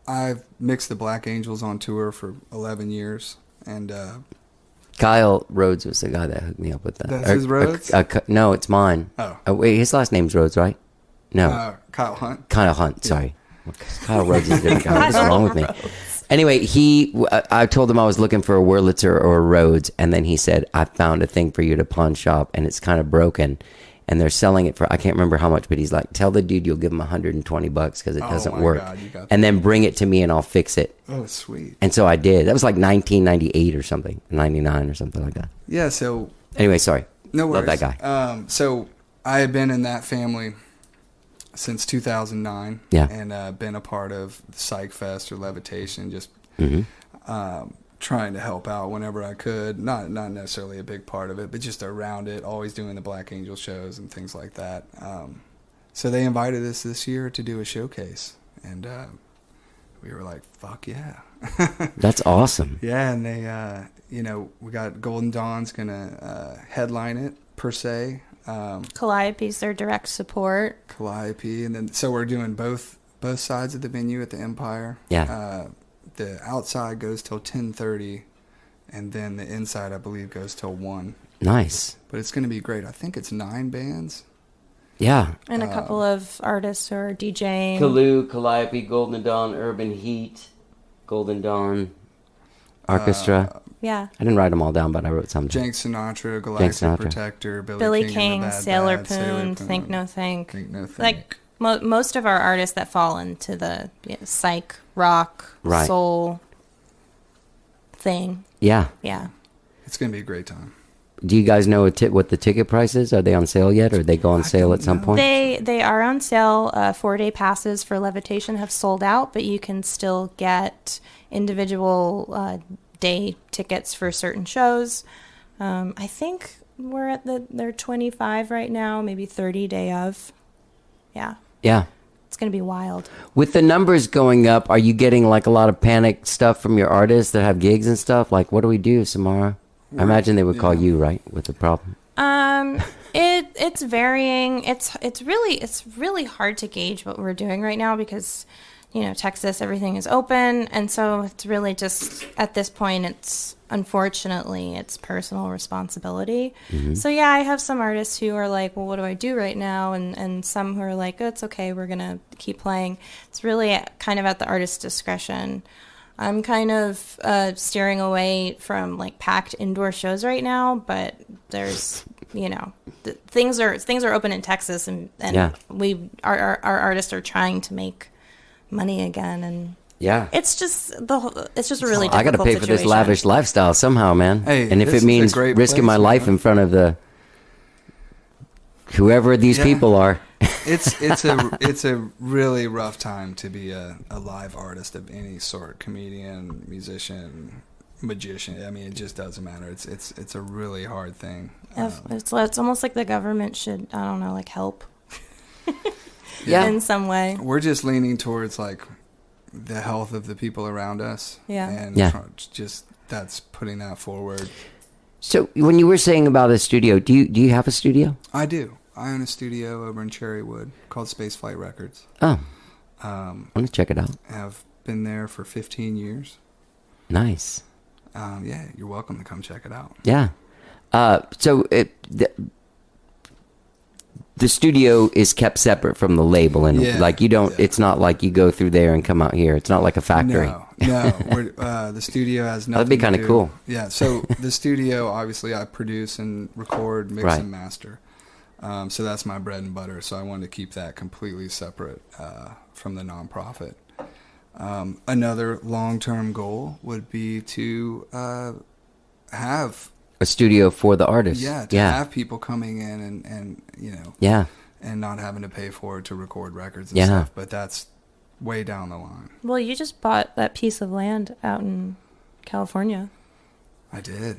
I've mixed the Black Angels on tour for 11 years, and Kyle Rhodes was the guy that hooked me up with that. That's his Rhodes? No, it's mine. Oh. Wait, his last name's Rhodes, right? No. Kyle Hunt. Kyle Hunt, sorry. Kyle Rhodes is a different guy. What's wrong with me? Anyway, I told him I was looking for a Wurlitzer or a Rhodes, and then he said, I found a thing for you to pawn shop, and it's kind of broken, and they're selling it for, I can't remember how much, but he's like, tell the dude you'll give him $120 because it doesn't work. God, you got and then bring it to me, and I'll fix it. Oh, sweet. And so I did. That was like 1998 or something, 99 or something like that. Yeah, so... Anyway, sorry. No worries. Love that guy. So I had been in that family since 2009. Yeah. And been a part of Psych Fest or Levitation, just trying to help out whenever I could. Not necessarily a big part of it, but just around it, always doing the Black Angel shows and things like that. So they invited us this year to do a showcase, and we were like, fuck yeah. That's awesome. Yeah, and they, we got Golden Dawn's going to headline it, per se. Calliope's their direct support. Calliope, and then so we're doing both sides of the venue at the Empire. Yeah. The outside goes till 10:30, and then the inside, I believe, goes till 1. Nice. But it's going to be great. I think it's 9 bands. Yeah. And a couple of artists who are DJing. Kalu, Calliope, Golden Dawn, Urban Heat, Golden Dawn, Arkestra. Yeah. I didn't write them all down, but I wrote some. Jank Sinatra, Galactic Sinatra. Protector, Billy King, King, and the Bad Sailor Bad, Poon, Think No Think. Think No Think. Like most of our artists that fall into the psych, rock, Right. soul thing. Yeah. Yeah. It's going to be a great time. Do you guys know what the ticket price is? Are they on sale yet, or they go on sale at some point? They are on sale. 4-day passes for Levitation have sold out, but you can still get individual day tickets for certain shows. I think we're at they're 25 right now, maybe 30 day of. Yeah. Yeah. It's going to be wild. With the numbers going up, are you getting like a lot of panic stuff from your artists that have gigs and stuff? Like, what do we do, Samara? I imagine they would call you, right, with the problem. It's varying. It's really hard to gauge what we're doing right now because, Texas, everything is open, and so it's really just at this point, it's personal responsibility. Mm-hmm. So yeah, I have some artists who are like, well, what do I do right now? And some who are like, oh, it's okay, we're gonna keep playing. It's really kind of at the artist's discretion. I'm kind of steering away from like packed indoor shows right now, but there's things are open in Texas, and Yeah. our artists are trying to make money again, and Yeah. it's just a really difficult I got to pay for this situation. lavish lifestyle somehow, man. Hey, and if this it is a means great risking place, my life man. in front of the whoever these Yeah. people are. It's a really rough time to be a live artist of any sort, comedian, musician, magician. I mean, it just doesn't matter. It's a really hard thing. It's almost like the government should, I don't know, like help Yeah. in some way. We're just leaning towards like the health of the people around us. Yeah. And Yeah. just that's putting that forward. So when you were saying about a studio, do you have a studio? I do. I own a studio over in Cherrywood called Spaceflight Records. Oh, I want to check it out. I've been there for 15 years. Nice. Yeah, you're welcome to come check it out. Yeah. So the studio is kept separate from the label, and Yeah, like you don't. yeah. It's not like you go through there and come out here. It's not like a factory. No. The studio has nothing. That'd be kinda to do- cool. Yeah. So the studio, obviously, I produce and record, mix Right. and master. So that's my bread and butter. So I wanted to keep that completely separate from the nonprofit. Another long-term goal would be to have A studio for the artists. to yeah, have people coming in and yeah. and not having to pay for it to record records and Yeah. stuff. But that's way down the line. Well, you just bought that piece of land out in California. I did.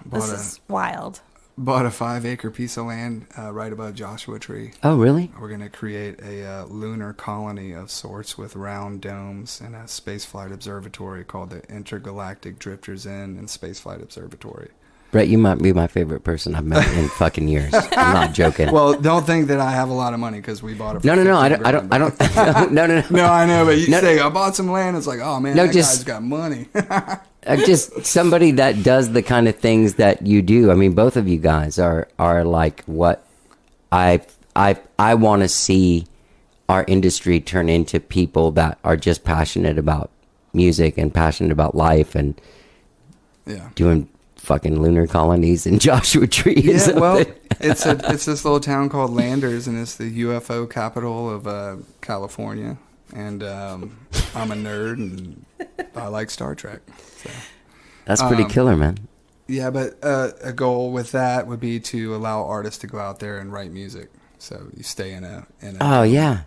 This is wild. Bought a 5-acre piece of land right above Joshua Tree. Oh, really? We're going to create a lunar colony of sorts with round domes and a spaceflight observatory called the Intergalactic Drifters Inn and Spaceflight Observatory. Brett, you might be my favorite person I've met in fucking years. I'm not joking. Well, don't think that I have a lot of money because we bought it for no. I 15 don't. grand. No. No, I know, but you No. say I bought some land. It's like, oh man, No, that just- guy's got money. Just somebody that does the kind of things that you do. I mean, both of you guys are like what I want to see our industry turn into people that are just passionate about music and passionate about life and Yeah. doing fucking lunar colonies in Joshua Tree. or Yeah, well, something. it's this little town called Landers, and it's the UFO capital of California. And I'm a nerd, and I like Star Trek. So. That's pretty killer, man. Yeah, but a goal with that would be to allow artists to go out there and write music. So you stay in Oh yeah.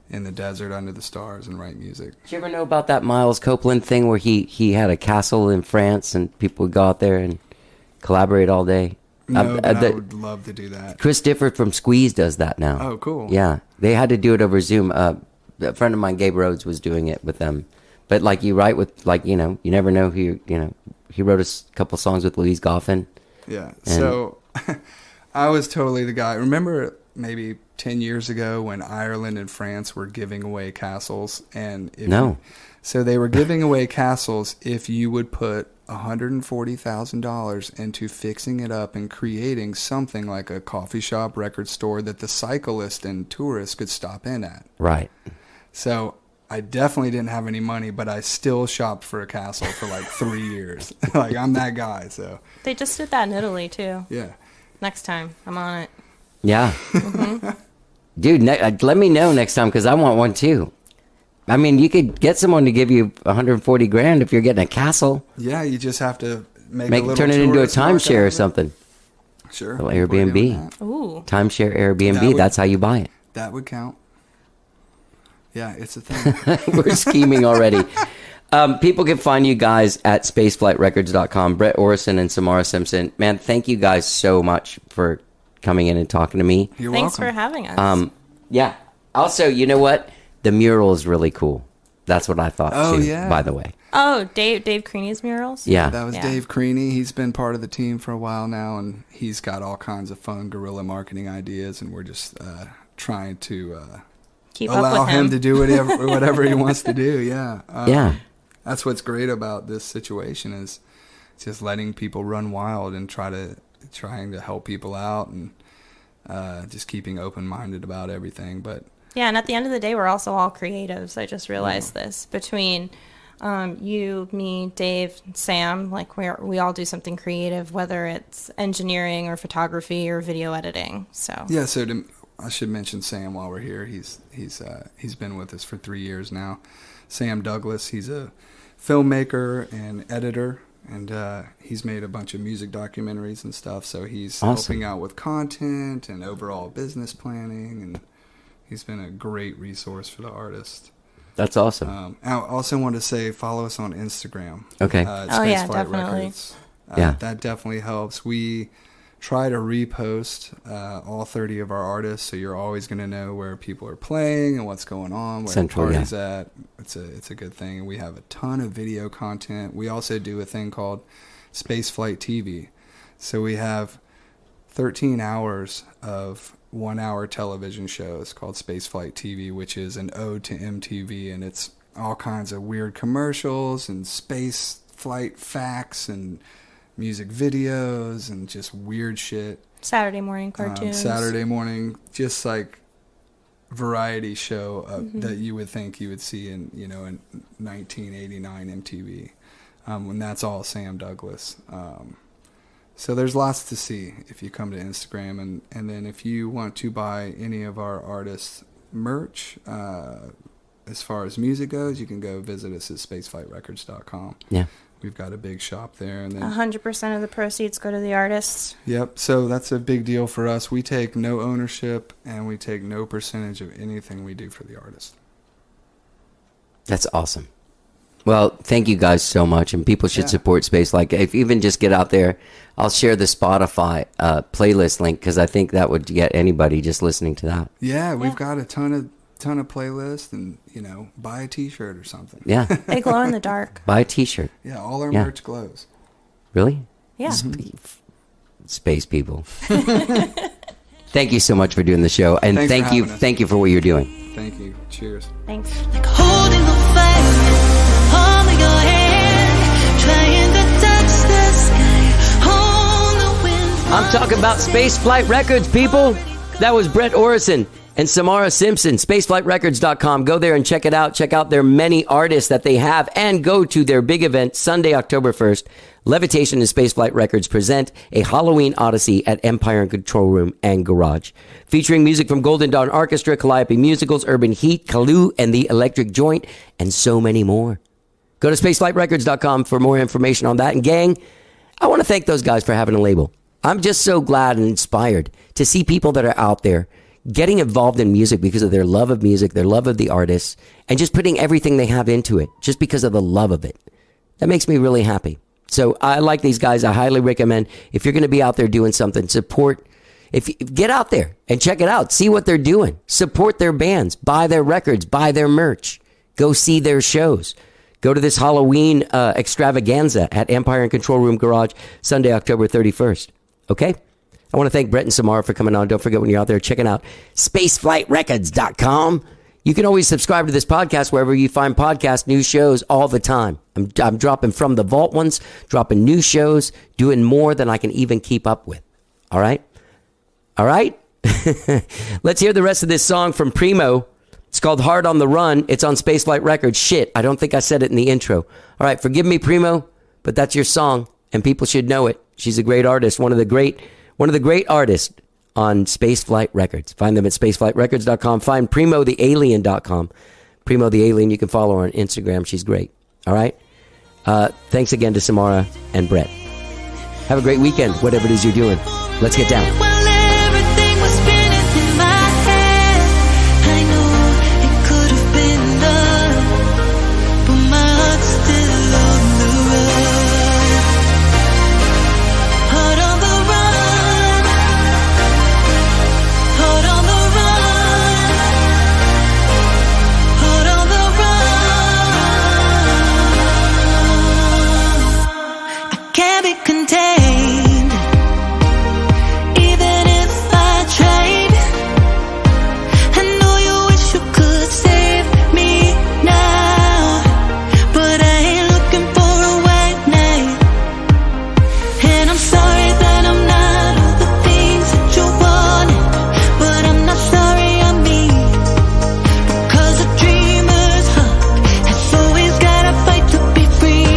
in the desert under the stars and write music. Did you ever know about that Miles Copeland thing where he had a castle in France and people would go out there and collaborate all day? No, but I would love to do that. Chris Difford from Squeeze does that now. Oh, cool. Yeah, they had to do it over Zoom. A friend of mine, Gabe Rhodes, was doing it with them. But like you write with, like, you know, you never know who, you know, he wrote a couple songs with Louise Goffin. Yeah. So I was totally the guy. Remember maybe 10 years ago when Ireland and France were giving away castles? And so they were giving away castles if you would put $140,000 into fixing it up and creating something like a coffee shop, record store that the cyclist and tourists could stop in at. Right. So I definitely didn't have any money, but I still shopped for a castle for like 3 years. Like, I'm that guy. So They just did that in Italy, too. yeah. Next time, I'm on it. Yeah. Dude, let me know next time because I want one too. I mean, you could get someone to give you 140 grand if you're getting a castle. Yeah, you just have to make a little Turn it into a tourist market timeshare out or of it. something. Sure. Little People are doing Airbnb. that. Ooh. Timeshare Airbnb. That would- That's how you buy it. That would count. Yeah, it's a thing. We're scheming already. People can find you guys at spaceflightrecords.com. Brett Orrison and Samara Simpson. Man, thank you guys so much for coming in and talking to me. You're Thanks welcome. for having us. Yeah. Also, you know what? The mural is really cool. That's what I thought Oh, too, yeah. by the way. Oh, Dave Creaney's murals? Yeah. That was Yeah. Dave Creaney. He's been part of the team for a while now, and he's got all kinds of fun guerrilla marketing ideas, and we're just trying to Keep up allow with him to do whatever he wants to do. Yeah. Yeah. That's what's great about this situation is just letting people run wild and trying to help people out and just keeping open-minded about everything. But Yeah, and at the end of the day, we're also all creatives. I just realized this. Between you, me, Dave, Sam, like we all do something creative, whether it's engineering or photography or video editing. So yeah, I should mention Sam while we're here. He's been with us for 3 years now. Sam Douglas, he's a filmmaker and editor, and he's made a bunch of music documentaries and stuff. So he's Awesome. helping out with content and overall business planning, and he's been a great resource for the artist. That's awesome. I also want to say follow us on Instagram. Okay. Oh, yeah, Spaceflight definitely. Records. Yeah. That definitely helps. We try to repost all 30 of our artists, so you're always going to know where people are playing and what's going on, where Central, the party's at. It's a good thing. We have a ton of video content. We also do a thing called Spaceflight TV. So we have 13 hours of 1-hour television shows called Spaceflight TV, which is an ode to MTV, and it's all kinds of weird commercials and space flight facts and music videos and just weird shit. Saturday morning cartoons. Saturday morning, just like variety show that you would think you would see in 1989 MTV, when that's all Sam Douglas. So there's lots to see if you come to Instagram, and then if you want to buy any of our artists' merch, as far as music goes, you can go visit us at spaceflightrecords.com. Yeah. We've got a big shop there, and then 100% of the proceeds go to the artists. Yep. So that's a big deal for us. We take no ownership, and we take no percentage of anything we do for the artist. That's awesome. Well, thank you guys so much, and people should support Space. Like, if even just get out there, I'll share the Spotify playlist link, because I think that would get anybody just listening to that. Yeah, we've got a ton of playlists, and buy a T-shirt or something. Yeah. They glow in the dark. Buy a T-shirt. Yeah, all our merch glows. Really? Yeah. Space people. Thank you so much for doing the show, and Thanks for having us. Thank you for what you're doing. Thank you. Cheers. Thanks. Like holding the fire, palm of your hand, trying to touch the sky, hold the wind. I'm talking about Spaceflight Records, people. That was Brett Orrison and Samara Simpson. Spaceflightrecords.com. Go there and check it out. Check out their many artists that they have, and go to their big event Sunday, October 1st. Levitation and Spaceflight Records present a Halloween Odyssey at Empire and Control Room and Garage, featuring music from Golden Dawn Arkestra, Calliope Musicals, Urban Heat, Kalu, and the Electric Joint, and so many more. Go to spaceflightrecords.com for more information on that. And gang, I want to thank those guys for having a label. I'm just so glad and inspired to see people that are out there getting involved in music because of their love of music, their love of the artists, and just putting everything they have into it just because of the love of it. That makes me really happy. So I like these guys. I highly recommend, if you're going to be out there doing something, support. Get out there and check it out. See what they're doing. Support their bands. Buy their records. Buy their merch. Go see their shows. Go to this Halloween extravaganza at Empire and Control Room Garage, Sunday, October 31st. Okay? I want to thank Brett and Samara for coming on. Don't forget, when you're out there checking out spaceflightrecords.com. You can always subscribe to this podcast wherever you find podcasts, new shows all the time. I'm dropping from the vault ones, dropping new shows, doing more than I can even keep up with. All right? All right? Let's hear the rest of this song from Primo. It's called Hard on the Run. It's on Spaceflight Records. Shit, I don't think I said it in the intro. All right, forgive me, Primo, but that's your song, and people should know it. She's a great artist, one of the great artists on Spaceflight Records. Find them at spaceflightrecords.com. Find primothealien.com. Primo the Alien, you can follow her on Instagram. She's great. All right? Thanks again to Samara and Brett. Have a great weekend, whatever it is you're doing. Let's get down. Well, everything was spinning in my head. I know it could have been love, but my heart's still on the run. Heart on the run. Heart on the run. Heart on the run. I can't be contained. Even if I tried, I know you wish you could save me now, but I ain't looking for a white knight. And I'm sorry that I'm not all the things that you wanted, but I'm not sorry I'm me, because a dreamer's heart has always gotta fight to be free.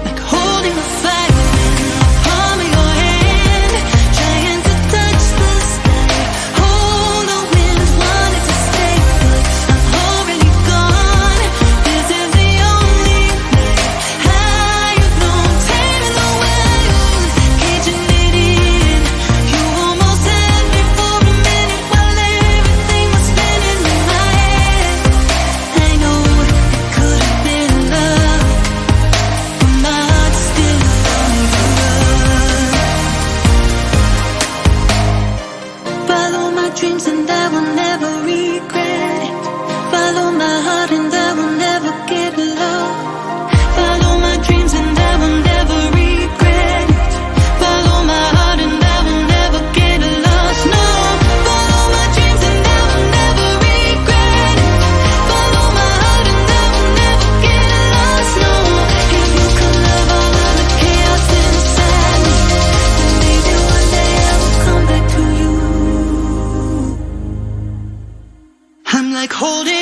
Like holding the fire in the palm of your hand, trying to touch the sky, hold the wind, wanted to stay, but I'm already gone. This is the only night I've known, taming the wild, caging it in. You almost had me for a minute while everything was spinning in my head. I know it could have been love, but my heart's still on the run. Follow my dreams and I will never regret it. Follow my heart and I will never get lost. Follow my dreams and I will never regret it. Follow my heart and I will never get lost. No, follow my dreams and I will never regret it. Follow my heart and I will never get lost. No, if you could love all Holding